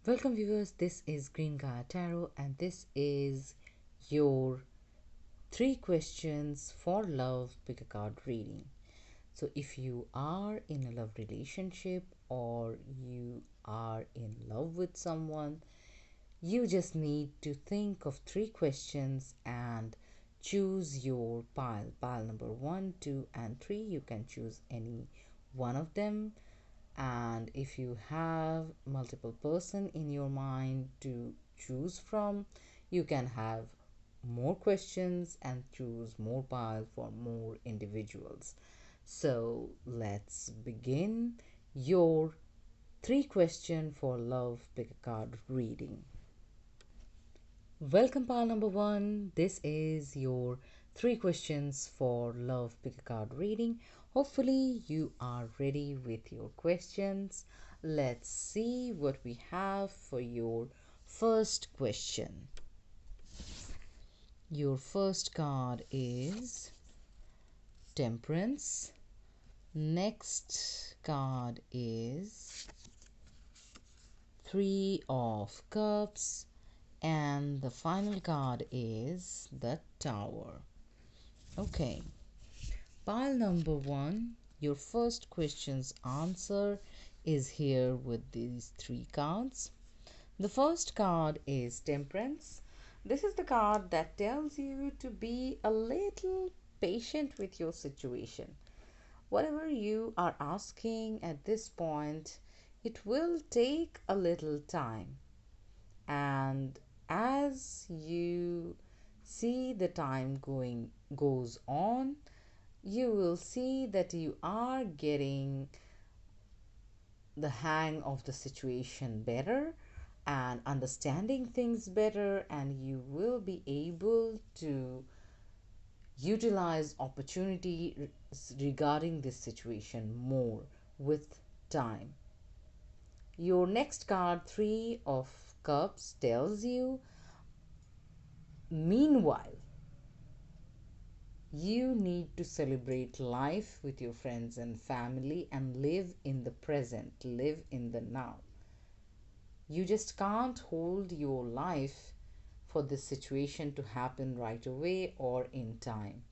Welcome viewers, this is Green Gaia Tarot and this is your 3 questions for love pick a card reading. So if you are in a love relationship or you are in love with someone, you just need to think of 3 questions and choose your pile number 1, 2 and 3. You can choose any one of them, and if you have multiple person in your mind to choose from, you can have more questions and choose more pile for more individuals. So let's begin your 3 question for love pick a card reading. Welcome pile number 1. This is your 3 questions for love pick a card reading. Hopefully you are ready with your questions. Let's see what we have for your first question. Your first card is Temperance. Next card is 3 of Cups. And the final card is the Tower. Okay, pile number 1, your first question's answer is here with these 3 cards. The first card is Temperance. This is the card that tells you to be a little patient with your situation. Whatever you are asking at this point, it will take a little time, and as you see the time goes on, you will see that you are getting the hang of the situation better and understanding things better, and you will be able to utilize opportunity regarding this situation more with time. Your next card, 3 of Cups, tells you, meanwhile, you need to celebrate life with your friends and family and live in the present, live in the now. You just can't hold your life for this situation to happen right away or in time.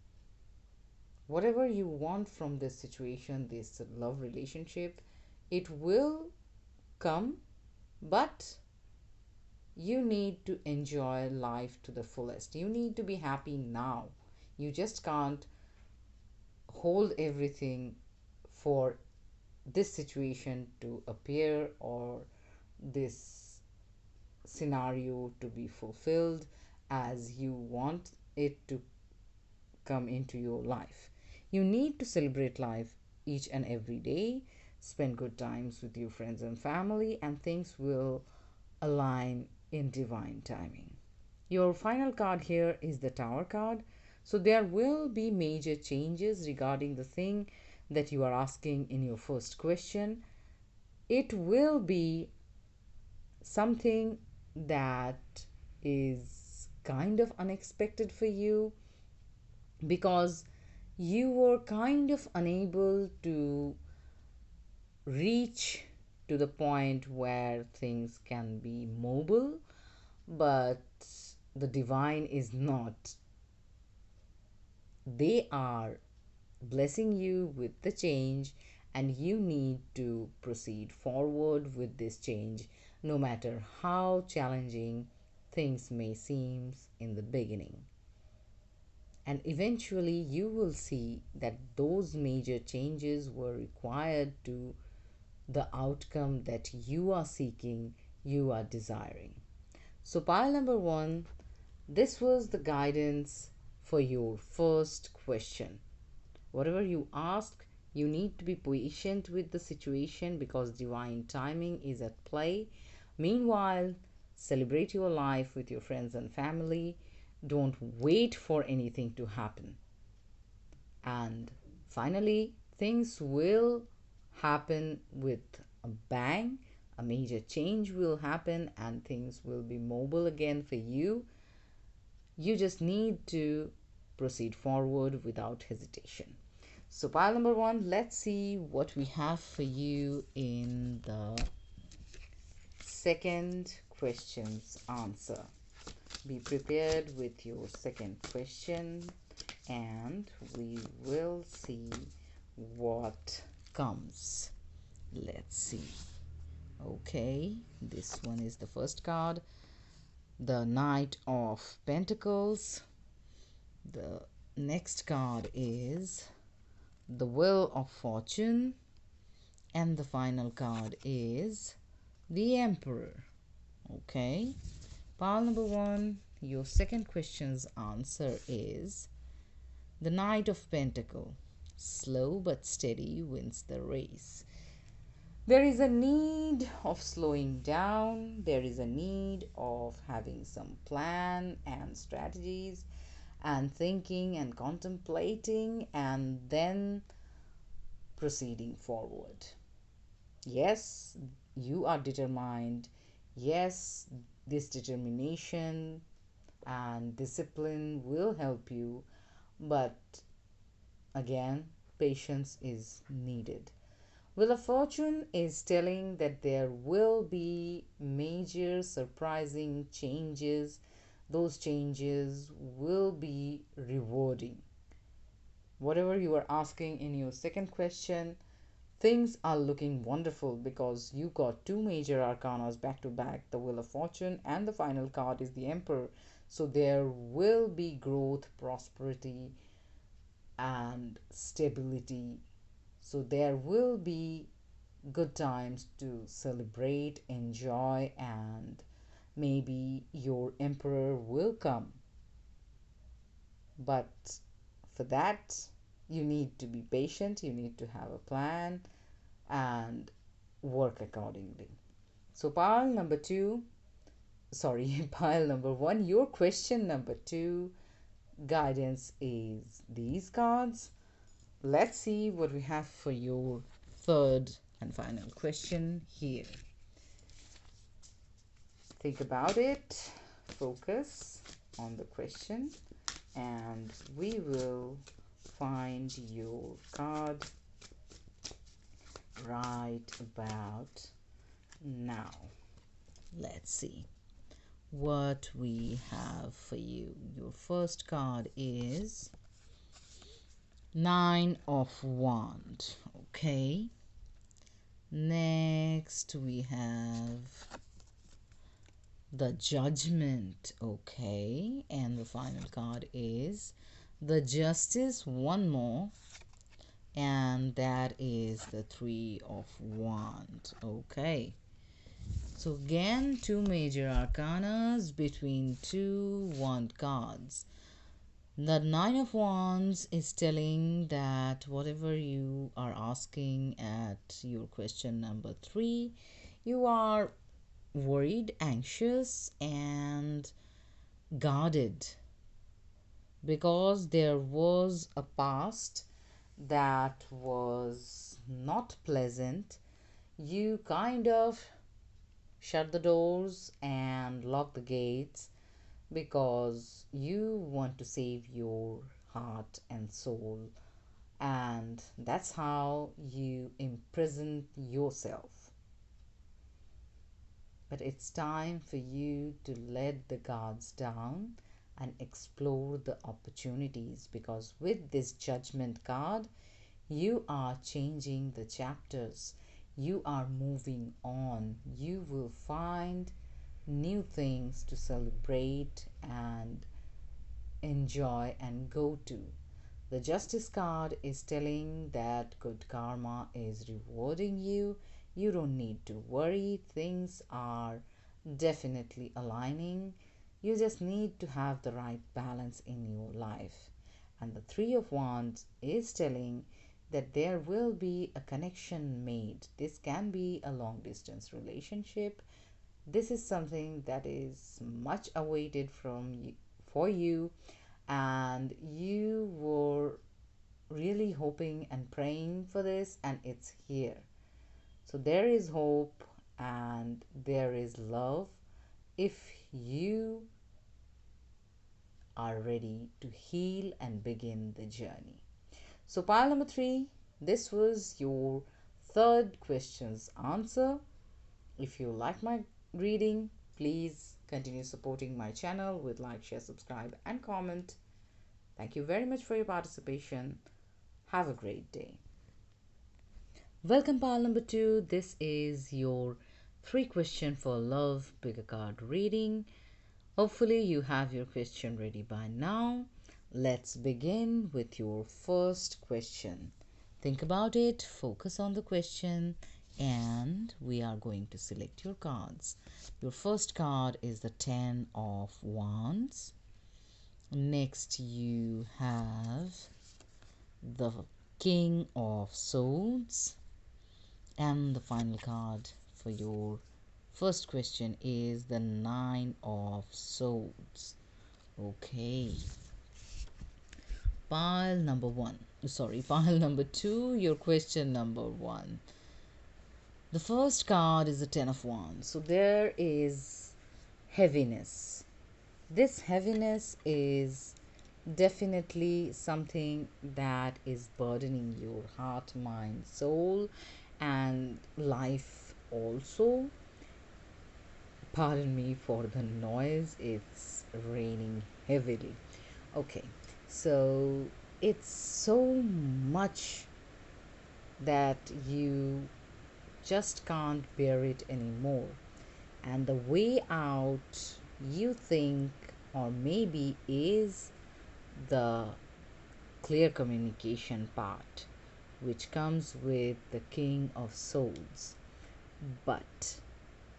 Whatever you want from this situation, this love relationship, it will come, but you need to enjoy life to the fullest. You need to be happy now. You just can't hold everything for this situation to appear or this scenario to be fulfilled as you want it to come into your life. You need to celebrate life each and every day, spend good times with your friends and family, and things will align in divine timing. Your final card here is the Tower card. So there will be major changes regarding the thing that you are asking in your first question. It will be something that is kind of unexpected for you, because you were kind of unable to reach to the point where things can be mobile, but the divine is not. They are blessing you with the change, and you need to proceed forward with this change no matter how challenging things may seem in the beginning. And eventually you will see that those major changes were required to the outcome that you are seeking, you are desiring. So pile number 1, this was the guidance for your first question. Whatever you ask, you need to be patient with the situation because divine timing is at play. Meanwhile, celebrate your life with your friends and family. Don't wait for anything to happen. And finally, things will happen with a bang. A major change will happen and things will be mobile again for you. You just need to proceed forward without hesitation. So pile number 1, let's see what we have for you in the second question's answer. Be prepared with your second question, and we will see what comes. Let's see. Okay, this one is the first card, the Knight of Pentacles. The next card is the Wheel of Fortune, and the final card is the Emperor. Okay, pile number one, your second question's answer is the Knight of Pentacles. Slow but steady wins the race. There is a need of slowing down. There is a need of having some plan and strategies and thinking and contemplating and then proceeding forward. Yes, you are determined. Yes, this determination and discipline will help you, but again, patience is needed. Wheel of Fortune is telling that there will be major surprising changes. Those changes will be rewarding. Whatever you are asking in your second question, things are looking wonderful because you got two major arcanas back to back, the Wheel of Fortune, and the final card is the Emperor. So there will be growth, prosperity, and stability. So there will be good times to celebrate, enjoy, and maybe your Emperor will come. But for that, you need to be patient, you need to have a plan, and work accordingly. So, pile number two, sorry, pile number one, your question number two guidance is these cards. Let's see what we have for your third and final question here. Think about it, focus on the question, and we will find your card right about now. Let's see what we have for you. Your first card is Nine of Wands. Okay. Next we have the Judgment. Okay. And the final card is the Justice. One more. And that is the Three of Wands. Okay. So again, two major arcanas between two wand cards. The Nine of Wands is telling that whatever you are asking at your question number three, you are worried, anxious, and guarded because there was a past that was not pleasant. You kind of shut the doors and lock the gates because you want to save your heart and soul, and that's how you imprison yourself. But it's time for you to let the guards down and explore the opportunities, because with this Judgment card, you are changing the chapters. You are moving on. You will find new things to celebrate and enjoy and go to. The Justice card is telling that good karma is rewarding you. You don't need to worry. Things are definitely aligning. You just need to have the right balance in your life. And the Three of Wands is telling that there will be a connection made. This can be a long distance relationship. This is something that is much awaited for you, and you were really hoping and praying for this, and it's here. So there is hope and there is love if you are ready to heal and begin the journey. So, pile number three, this was your third question's answer. If you like my reading, please continue supporting my channel with like, share, subscribe, and comment. Thank you very much for your participation. Have a great day. Welcome, pile number 2. This is your 3 question for love bigger card reading. Hopefully, you have your question ready by now. Let's begin with your first question. Think about it, focus on the question, and we are going to select your cards. Your first card is the 10 of Wands. Next, you have the King of Swords. And the final card for your first question is the 9 of Swords. Okay. Pile number 2, your question number 1. The first card is the 10 of Wands. So there is heaviness. This heaviness is definitely something that is burdening your heart, mind, soul, and life also. Pardon me for the noise, it's raining heavily. Okay, so it's so much that you just can't bear it anymore, and the way out, you think, or maybe is the clear communication part, which comes with the King of Swords. But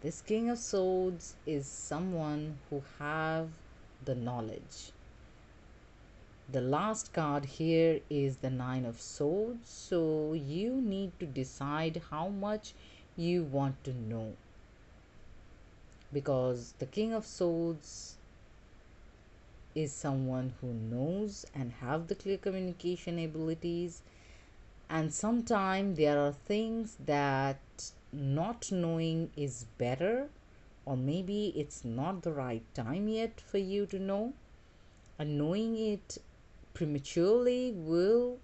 this King of Swords is someone who have the knowledge. The last card here is the 9 of Swords, so you need to decide how much you want to know, because the King of Swords is someone who knows and have the clear communication abilities, and sometimes there are things that not knowing is better, or maybe it's not the right time yet for you to know, and knowing it prematurely will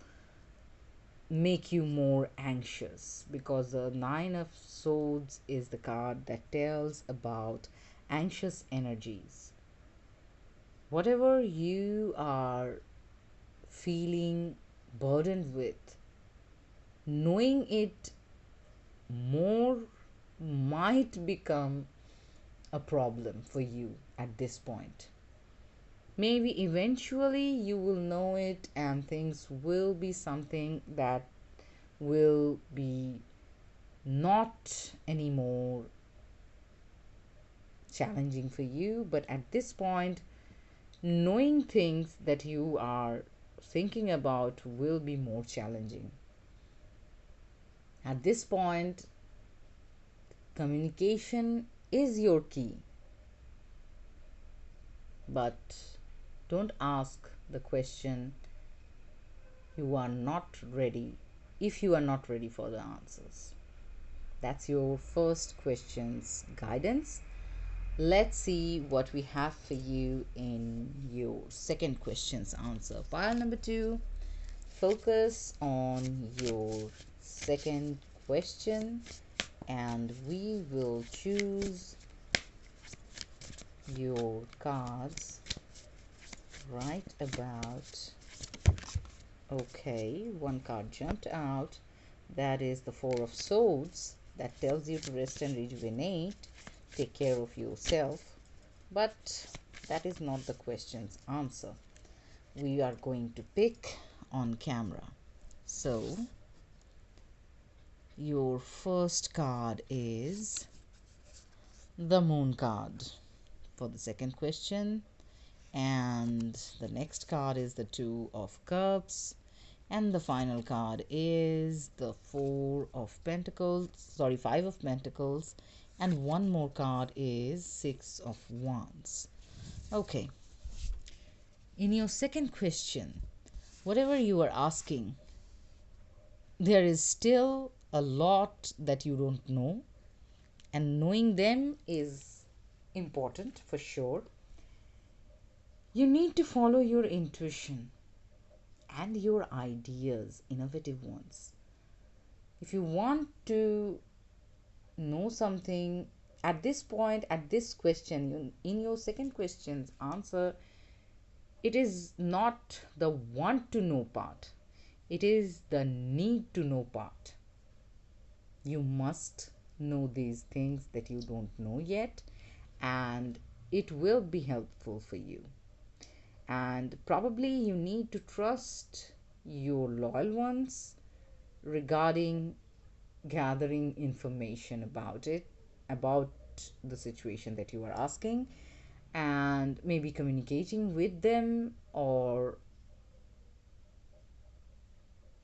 make you more anxious, because the 9 of Swords is the card that tells about anxious energies. Whatever you are feeling burdened with, knowing it more might become a problem for you at this point. Maybe eventually you will know it and things will be something that will be not anymore challenging for you, but at this point, knowing things that you are thinking about will be more challenging. At this point, communication is your key, but don't ask the question you are not ready if you are not ready for the answers. That's your first question's guidance. Let's see what we have for you in your second question's answer. Pile number 2, focus on your second question, and we will choose your cards right about. Okay, one card jumped out. That is the 4 of Swords. That tells you to rest and rejuvenate, take care of yourself. But that is not the question's answer. We are going to pick on camera. So your first card is the Moon card for the second question, and the next card is the 2 of Cups, and the final card is the 5 of Pentacles, and one more card is 6 of Wands. Okay, in your second question, whatever you are asking, there is still a lot that you don't know, and knowing them is important for sure. You need to follow your intuition and your ideas, innovative ones. If you want to know something, at this point, at this question, in your second question's answer, it is not the want to know part, it is the need to know part. You must know these things that you don't know yet, and it will be helpful for you. And probably you need to trust your loyal ones regarding gathering information about it, about the situation that you are asking, and maybe communicating with them or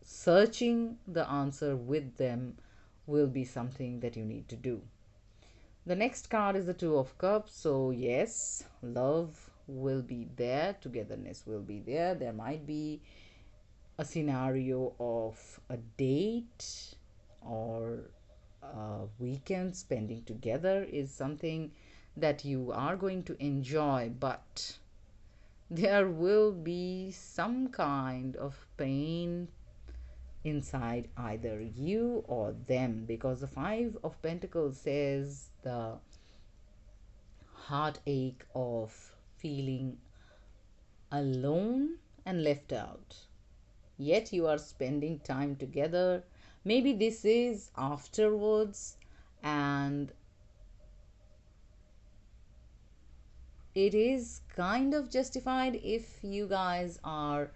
searching the answer with them will be something that you need to do. The next card is the Two of Cups. So, yes, love will be there, togetherness will be there. There might be a scenario of a date or a weekend spending together is something that you are going to enjoy, but there will be some kind of pain inside either you or them, because the Five of Pentacles says the heartache of feeling alone and left out, yet you are spending time together. Maybe this is afterwards, and it is kind of justified if you guys are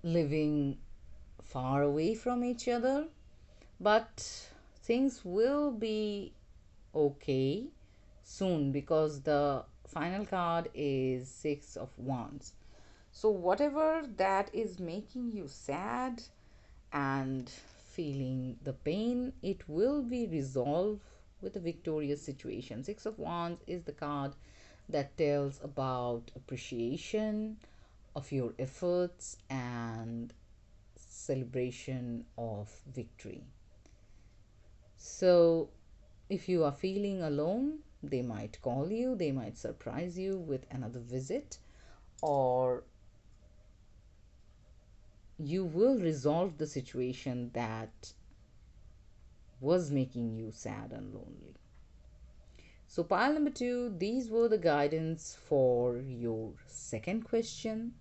living far away from each other, but things will be okay soon, because the final card is Six of Wands. So whatever that is making you sad and feeling the pain, it will be resolved with a victorious situation. Six of Wands is the card that tells about appreciation of your efforts and celebration of victory. So if you are feeling alone, they might call you, they might surprise you with another visit, or you will resolve the situation that was making you sad and lonely. So, pile number two, these were the guidance for your second question.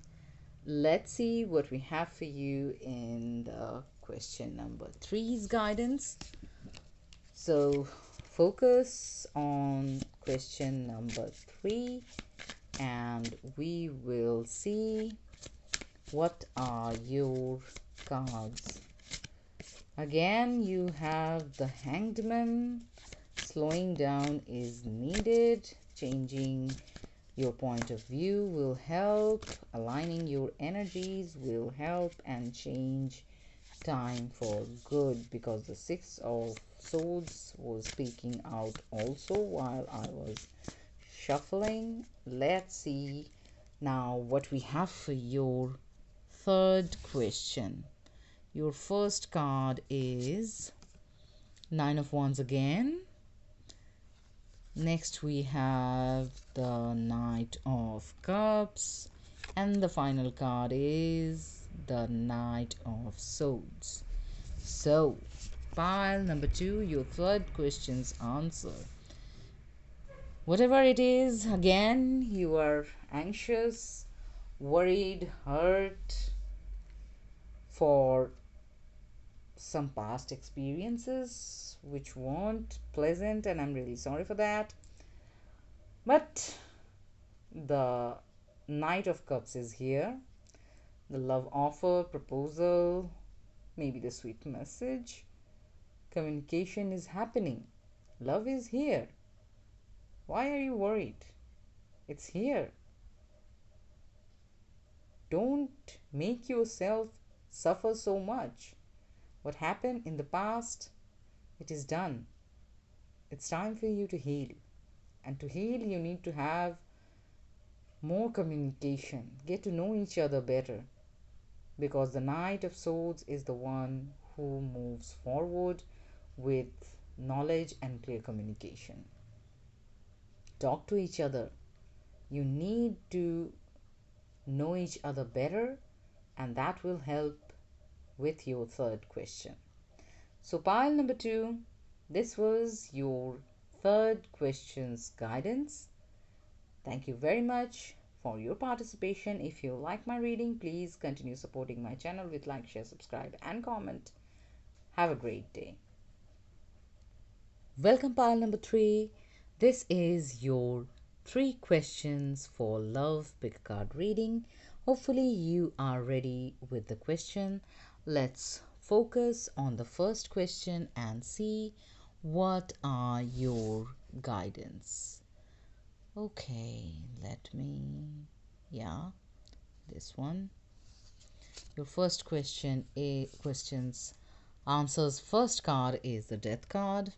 Let's see what we have for you in the question number three's guidance. So, focus on question number three, and we will see what are your cards. Again, you have the Hanged Man. Slowing down is needed. Changing your point of view will help. Aligning your energies will help, and change time for good, because the Six of Swords was speaking out also while I was shuffling. Let's see now what we have for your third question. Your first card is Nine of Wands again. Next we have the Knight of Cups, and the final card is the Knight of Swords. So, pile number two, your third question's answer. Whatever it is, again, you are anxious, worried, hurt for some past experiences which weren't pleasant, and I'm really sorry for that. But the Knight of Cups is here. The love offer, proposal, maybe the sweet message. Communication is happening. Love is here. Why are you worried? It's here. Don't make yourself suffer so much. What happened in the past, it is done. It's time for you to heal. And to heal, you need to have more communication. Get to know each other better. Because the Knight of Swords is the one who moves forward with knowledge and clear communication. Talk to each other. You need to know each other better, and that will help with your third question. So, pile number two, this was your third question's guidance. Thank you very much for your participation. If you like my reading, please continue supporting my channel with like, share, subscribe, and comment. Have a great day. Welcome, pile number 3. This is your 3 questions for love pick card reading. Hopefully, you are ready with the question. Let's focus on the first question and see what are your guidance. Okay, this one. Your first questions answers. First card is the Death card.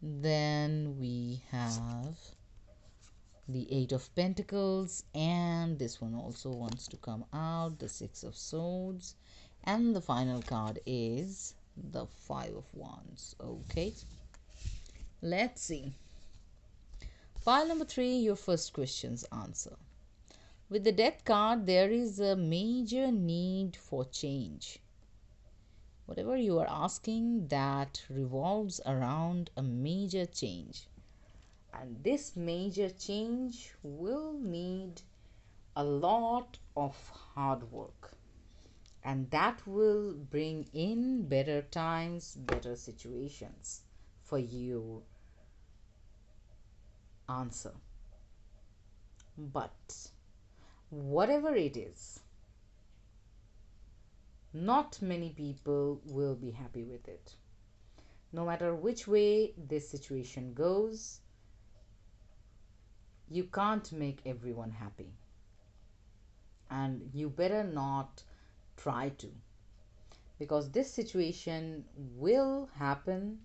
Then we have the Eight of Pentacles, and this one also wants to come out, the Six of Swords, and the final card is the Five of Wands. Okay, let's see. Pile number 3, your first question's answer. With the Death card, there is a major need for change. Whatever you are asking, that revolves around a major change. And this major change will need a lot of hard work. And that will bring in better times, better situations for your answer. But whatever it is, not many people will be happy with it. No matter which way this situation goes, you can't make everyone happy. And you better not try to. Because this situation will happen.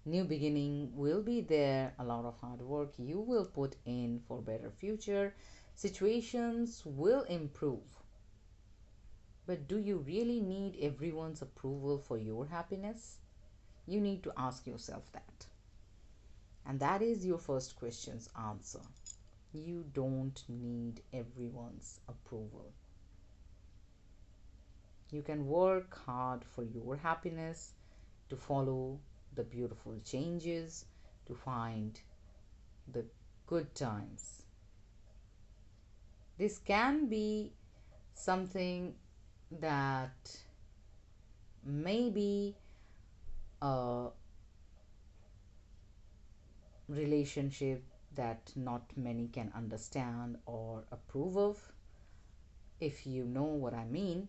New beginning will be there. A lot of hard work you will put in for better future. Situations will improve. But do you really need everyone's approval for your happiness? You need to ask yourself that. And that is your first question's answer. You don't need everyone's approval. You can work hard for your happiness, to follow the beautiful changes, to find the good times. This can be something that may be a relationship that not many can understand or approve of, if you know what I mean.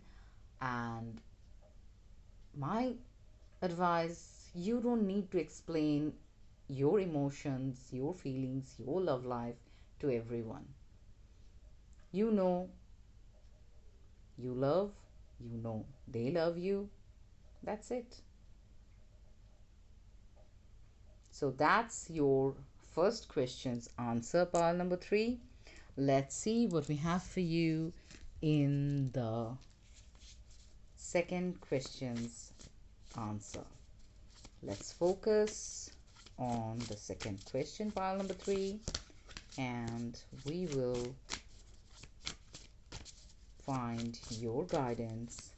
And my advice, you don't need to explain your emotions, your feelings, your love life to everyone. You know you love, you know they love you. That's it. So that's your first question's answer, pile number 3. Let's see what we have for you in the second question's answer. Let's focus on the second question, pile number 3, and we will find your guidance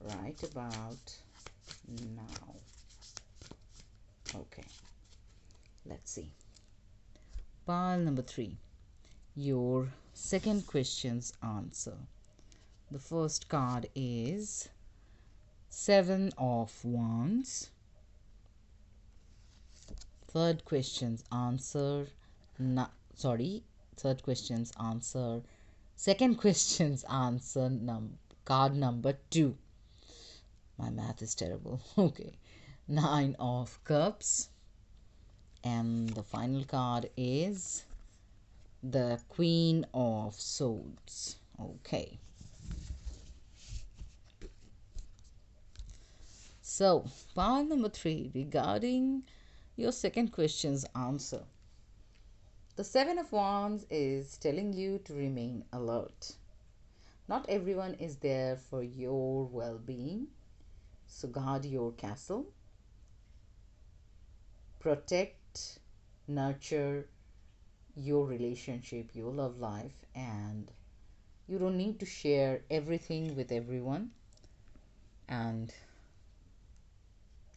right about now. Okay, let's see. Pile number 3, your second question's answer. The first card is Seven of Wands. Third question's answer. Third question's answer. Second question's answer. Card number 2. My math is terrible. Okay. 9 of Cups. And the final card is the Queen of Swords. Okay. So, pile number 3, regarding your second question's answer. The Seven of Wands is telling you to remain alert. Not everyone is there for your well-being. So guard your castle. Protect, nurture your relationship, your love life, and you don't need to share everything with everyone. And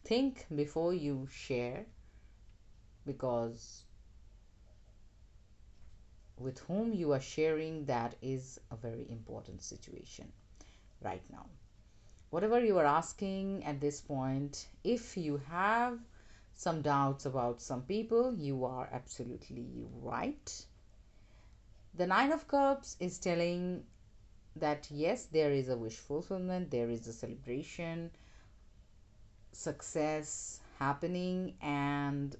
think before you share, because with whom you are sharing, that is a very important situation right now. Whatever you are asking at this point, if you have some doubts about some people, you are absolutely right. The Nine of Cups is telling that yes, there is a wish fulfillment, there is a celebration, success happening, and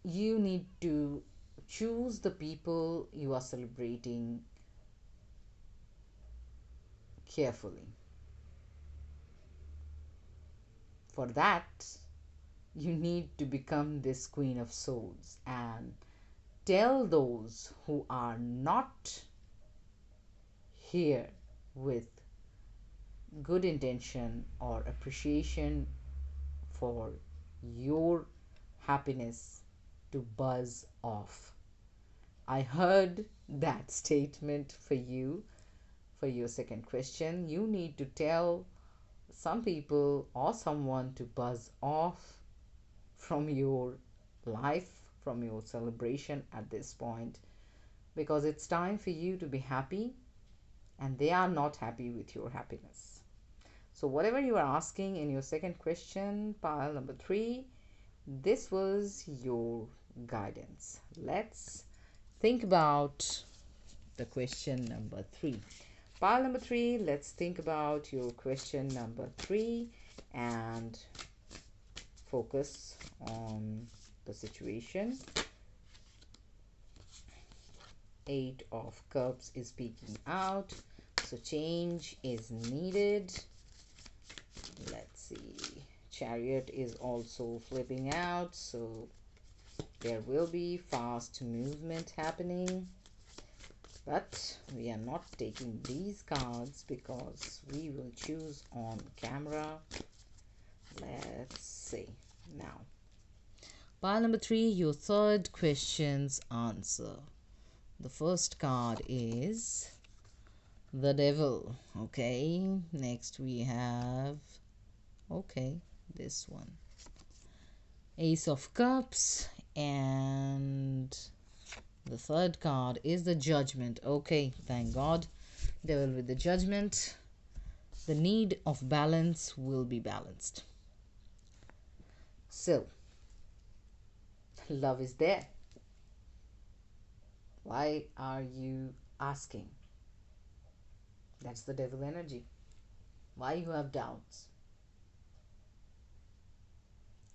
you need to choose the people you are celebrating carefully. For that, you need to become this Queen of Swords and tell those who are not here with good intention or appreciation for your happiness to buzz off. I heard that statement for you for your second question. You need to tell some people or someone to buzz off from your life, from your celebration at this point, because it's time for you to be happy and they are not happy with your happiness. So, whatever you are asking in your second question, pile number 3, this was your guidance. Let's think about the question number 3. Pile number 3, let's think about your question number 3 and focus on the situation. 8 of Cups is peeking out, so change is needed. Let's see. Chariot is also flipping out, so there will be fast movement happening. But we are not taking these cards because we will choose on camera. Let's see now. Pile number 3, your third question's answer. The first card is the Devil. Okay, next we have, okay, this one, Ace of Cups, and the third card is the Judgment. Okay, thank God. Devil with the Judgment. The need of balance will be balanced. So, love is there. Why are you asking? That's the devil energy. Why you have doubts?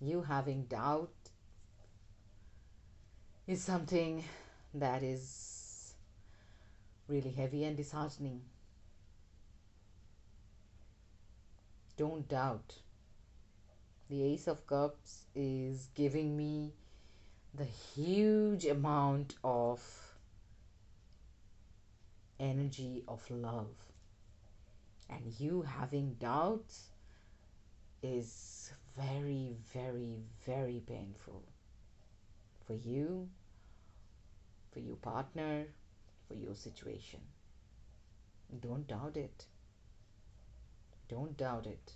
You having doubt is something that is really heavy and disheartening. Don't doubt. The Ace of Cups is giving me the huge amount of energy of love. And you having doubts is very, very, very painful for you, for your partner, for your situation. Don't doubt it. Don't doubt it.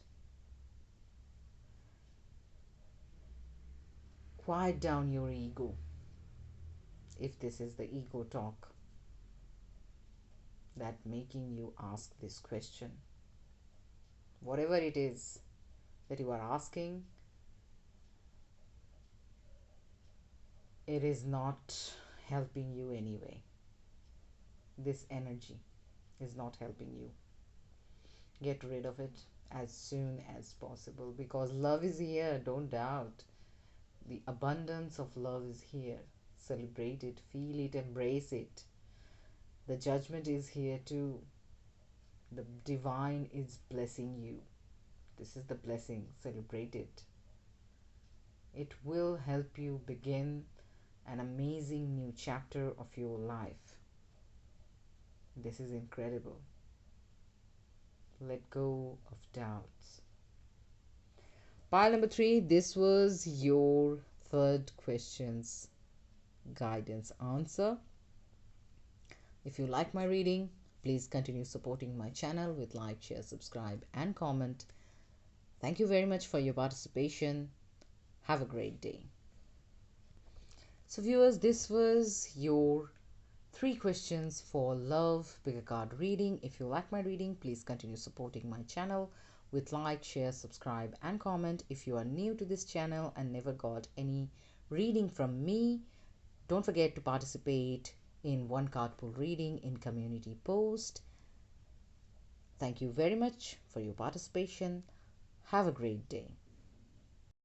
Quiet down your ego, if this is the ego talk that making you ask this question. Whatever it is that you are asking, it is not helping you anyway. This energy is not helping you. Get rid of it as soon as possible because love is here, don't doubt. The abundance of love is here. Celebrate it, feel it, embrace it. The Judgment is here too. The divine is blessing you. This is the blessing. Celebrate it. It will help you begin an amazing new chapter of your life. This is incredible. Let go of doubts. Pile number 3, this was your third question's guidance answer. If you like my reading, please continue supporting my channel with like, share, subscribe, and comment. Thank you very much for your participation. Have a great day. So viewers, this was your 3 questions for love pick a card reading. If you like my reading, please continue supporting my channel with like, share, subscribe and comment. If you are new to this channel and never got any reading from me, don't forget to participate in one card pull reading in community post. Thank you very much for your participation. Have a great day.